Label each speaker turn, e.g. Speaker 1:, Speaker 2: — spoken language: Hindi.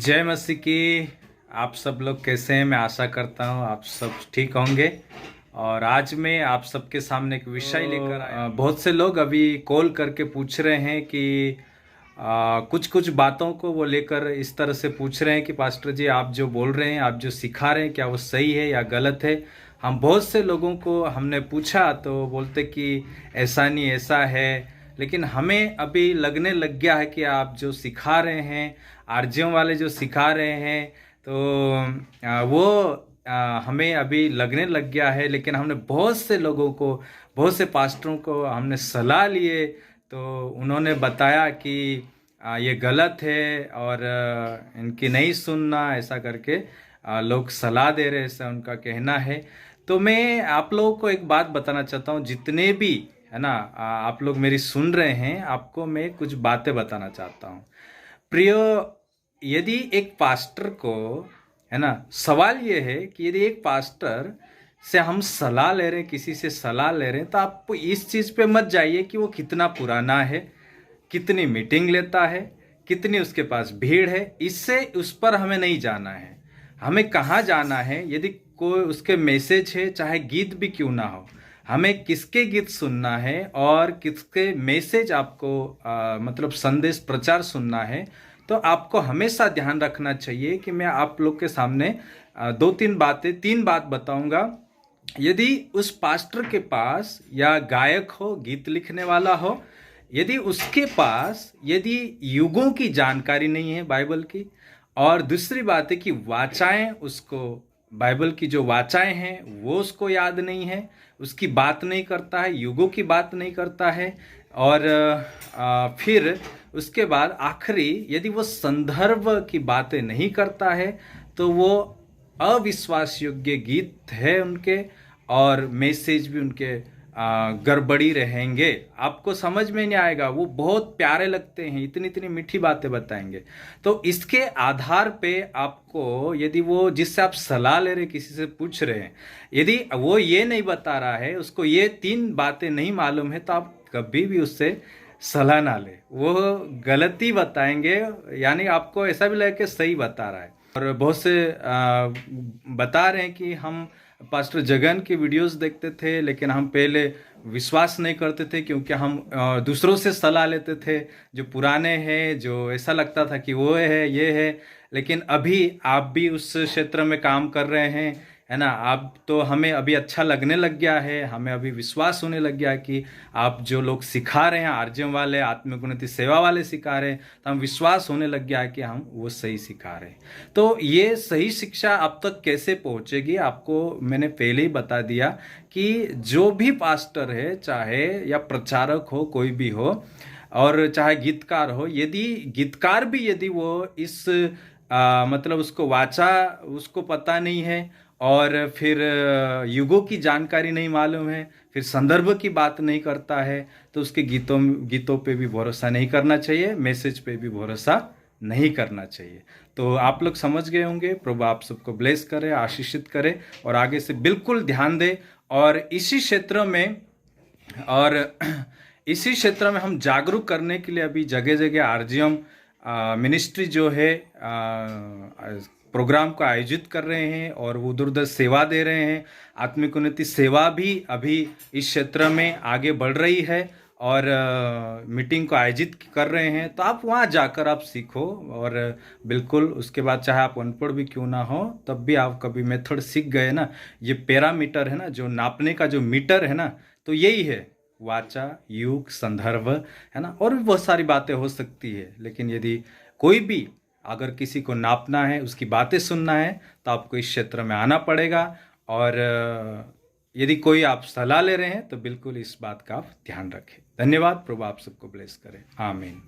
Speaker 1: जय मसीह की। आप सब लोग कैसे हैं? मैं आशा करता हूँ आप सब ठीक होंगे। और आज मैं आप सबके सामने एक विषय लेकर आया। बहुत से लोग अभी कॉल करके पूछ रहे हैं कि कुछ कुछ बातों को वो लेकर इस तरह से पूछ रहे हैं कि पास्टर जी, आप जो बोल रहे हैं, आप जो सिखा रहे हैं, क्या वो सही है या गलत है। हम बहुत से लोगों को हमने पूछा तो बोलते कि ऐसा नहीं, ऐसा है। लेकिन हमें अभी लगने लग गया है कि आप जो सिखा रहे हैं, आरजीएम वाले जो सिखा रहे हैं, तो वो हमें अभी लगने लग गया है। लेकिन हमने बहुत से लोगों को, बहुत से पास्टरों को हमने सलाह लिए, तो उन्होंने बताया कि ये गलत है और इनकी नहीं सुनना, ऐसा करके लोग सलाह दे रहे हैं, ऐसा उनका कहना है। तो मैं आप लोगों को एक बात बताना चाहता हूँ, जितने भी है ना आप लोग मेरी सुन रहे हैं, आपको मैं कुछ बातें बताना चाहता हूँ। प्रियो, यदि एक पास्टर को, है ना, सवाल ये है कि यदि एक पास्टर से हम सलाह ले रहे हैं, किसी से सलाह ले रहे हैं, तो आप इस चीज़ पे मत जाइए कि वो कितना पुराना है, कितनी मीटिंग लेता है, कितनी उसके पास भीड़ है। इससे उस पर हमें नहीं जाना है। हमें कहाँ जाना है? यदि कोई उसके मैसेज है, चाहे गीत भी क्यों ना हो, हमें किसके गीत सुनना है और किसके मैसेज आपको मतलब संदेश प्रचार सुनना है, तो आपको हमेशा ध्यान रखना चाहिए कि मैं आप लोग के सामने दो तीन बातें, तीन बात बताऊंगा। यदि उस पास्टर के पास या गायक हो, गीत लिखने वाला हो, यदि उसके पास यदि युगों की जानकारी नहीं है बाइबल की, और दूसरी बात है कि वाचाएं, उसको बाइबल की जो वाचाएं हैं वो उसको याद नहीं है, उसकी बात नहीं करता है, युगों की बात नहीं करता है, और फिर उसके बाद आखिरी यदि वो संदर्भ की बातें नहीं करता है, तो वो अविश्वास योग्य गीत है उनके, और मैसेज भी उनके गड़बड़ी रहेंगे। आपको समझ में नहीं आएगा। वो बहुत प्यारे लगते हैं, इतनी इतनी मीठी बातें बताएंगे। तो इसके आधार पे आपको, यदि वो जिससे आप सलाह ले रहे, किसी से पूछ रहे हैं, यदि वो ये नहीं बता रहा है, उसको ये तीन बातें नहीं मालूम है, तो आप कभी भी उससे सलाह ना ले। वो गलती बताएंगे, यानी आपको ऐसा भी लगे कि सही बता रहा है। और बहुत से बता रहे हैं कि हम पास्टर जगन की वीडियोस देखते थे, लेकिन हम पहले विश्वास नहीं करते थे, क्योंकि हम दूसरों से सलाह लेते थे जो पुराने हैं, जो ऐसा लगता था कि वो है, ये है। लेकिन अभी आप भी उस क्षेत्र में काम कर रहे हैं, है ना। आप तो, हमें अभी अच्छा लगने लग गया है, हमें अभी विश्वास होने लग गया है कि आप जो लोग सिखा रहे हैं, आरजीएम वाले, आत्मिक उन्नति सेवा वाले सिखा रहे हैं, तो हम विश्वास होने लग गया है कि हम वो सही सिखा रहे हैं। तो ये सही शिक्षा आप तक कैसे पहुंचेगी, आपको मैंने पहले ही बता दिया कि जो भी पास्टर है, चाहे या प्रचारक हो, कोई भी हो, और चाहे गीतकार हो, यदि गीतकार भी यदि वो इस मतलब उसको वाचा, उसको पता नहीं है, और फिर युगों की जानकारी नहीं मालूम है, फिर संदर्भ की बात नहीं करता है, तो उसके गीतों पे भी भरोसा नहीं करना चाहिए, मैसेज पे भी भरोसा नहीं करना चाहिए। तो आप लोग समझ गए होंगे। प्रभु आप सबको ब्लेस करे, आशीषित करे, और आगे से बिल्कुल ध्यान दे। और इसी क्षेत्र में, और इसी क्षेत्र में हम जागरूक करने के लिए अभी जगह जगह आरजीएम मिनिस्ट्री जो है प्रोग्राम को आयोजित कर रहे हैं, और वो उधर उधर सेवा दे रहे हैं। आत्मिक उन्नति सेवा भी अभी इस क्षेत्र में आगे बढ़ रही है, और मीटिंग को आयोजित कर रहे हैं। तो आप वहाँ जाकर आप सीखो, और बिल्कुल उसके बाद चाहे आप अनपढ़ भी क्यों ना हो, तब भी आप कभी मेथड सीख गए ना। ये पैरामीटर है ना, जो नापने का जो मीटर है ना, तो यही है वाचा, युग, संदर्भ, है ना। और भी बहुत सारी बातें हो सकती है, लेकिन यदि कोई भी अगर किसी को नापना है, उसकी बातें सुनना है, तो आपको इस क्षेत्र में आना पड़ेगा। और यदि कोई आप सलाह ले रहे हैं, तो बिल्कुल इस बात का आप ध्यान रखें। धन्यवाद। प्रभु आप सबको ब्लेस करें। आमीन।